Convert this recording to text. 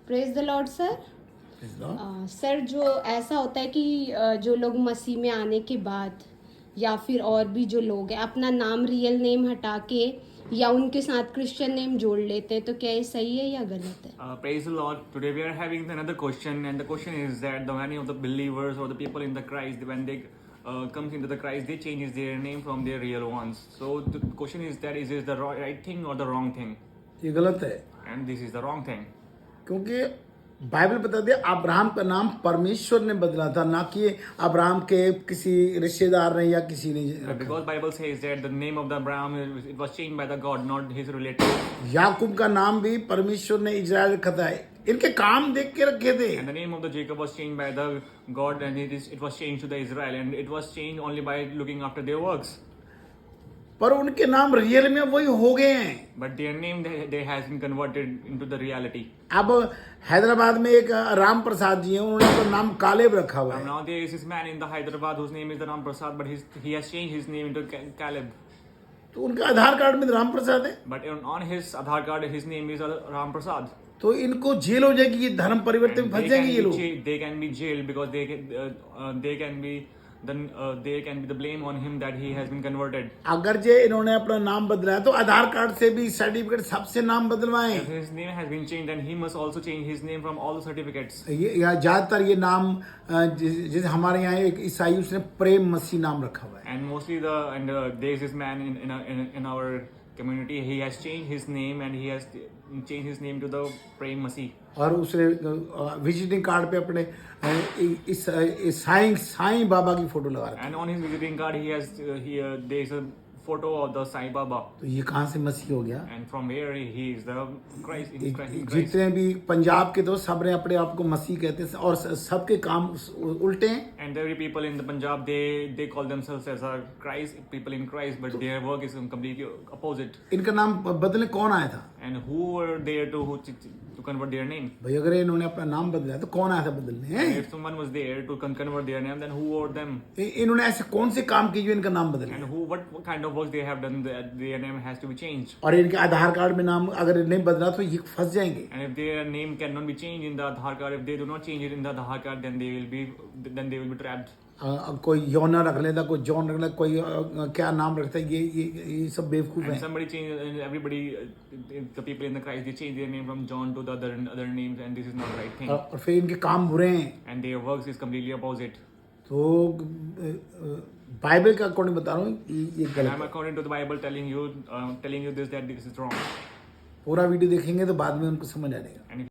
Praise the Lord sir. Sir, जो ऐसा होता है कि जो लोग मसीह में आने के बाद या फिर और भी जो लोग हैं अपना नाम रियल नेम हटा के या उनके साथ क्रिश्चियन नेम जोड़ लेते हैं, तो क्या ये सही है या गलत है? Praise the Lord. Today we are having another question, and the question is that the many of the believers or the people in the Christ, when they comes into the Christ, they changes their name from their real ones. So the question is that is this the right thing or the wrong thing? ये गलत है, And this is the wrong thing. क्योंकि Bible बताती है Abraham का नाम परमेश्वर ने बदला था, ना कि अब्राहम के किसी रिश्तेदार ने या किसी ने रखा। Because Bible says that the name of the Abraham it was changed by the God, not his relative. याकूब का नाम भी परमेश्वर ने इजराइल रखा था, इनके काम देख के रखे थे। And the name of the Jacob was changed by the God, and it was changed to the Israel, and it was changed only by looking after their works. पर उनके नाम रियल में वही हो गए हैं। But their name they has been converted into the reality. अब हैदराबाद में एक राम प्रसाद जी हैं, उन्होंने अपना नाम कालेब रखा हुआ है। Now there is this man in the Hyderabad whose name is the Ram Prasad, but he has changed his name into Caleb. तो उनका आधार कार्ड में राम प्रसाद है, But on his Aadhaar card, his name is Ram Prasad. तो इनको jail हो जाएगी, ये धर्म परिवर्तन में फंस जाएंगे ये लोग। They can be jailed because they can be the blame on him that he has been converted. अगर जे इन्होंने अपना नाम बदलाया तो आधार कार्ड से भी सर्टिफिकेट सबसे नाम बदलवाएं। If his name has been changed, then he must also change his name from all the certificates. ये ज्यादातर ये नाम जैसे हमारे यहाँ एक ईसाई उसने प्रेम मसीह नाम रखा हुआ है। And mostly there is this man in our community. He has changed his name and he has changed his name to the Prem Masih. और उसने विजिटिंग कार्ड पे अपने साईं बाबा की फोटो लगा रखी है। And on his visiting card, there is a photo of the Sai Baba. तो ये कहाँ से मसीह हो गया? And from where he is the Christ. In Christ. जितने भी पंजाब के तो सब ने अपने आप को मसीह कहते हैं और सबके काम उल्टे हैं। And every people in the Punjab, they call themselves as a Christ, people in Christ, but their work is completely opposite. इनका नाम बदलने कौन आया था? And who were there to convert their name? भाई अगर इन्होंने अपना नाम बदला तो कौन आया था बदलने? If someone was there to convert their name, then who were them? इन्होंने ऐसे कौन से काम किए जो इनका नाम बदल And what kind of works they have done that their name has to be changed? और इनके आधार कार्ड में नाम अगर नहीं बदला तो ये फंस जाएंगे। And if their name cannot be changed in the Aadhaar card, if they do not change it in the Aadhaar card, then they will be trapped. कोई योना रख लेता, कोई जॉन रख लेता, कोई क्या नाम रखता है, ये सब बेवकूफ And है। somebody change, and everybody, the people in the Christ, they change their name from John to the other names, and this is not the right thing. और फिर इनके काम बुरे हैं। And their works is completely opposite. तो Bible का according बता रहा हूँ ये And गलत I'm है। according to the Bible telling you this that this is wrong. पूरा वीडियो देखेंगे तो बाद में उनको समझ आ जाएगा। And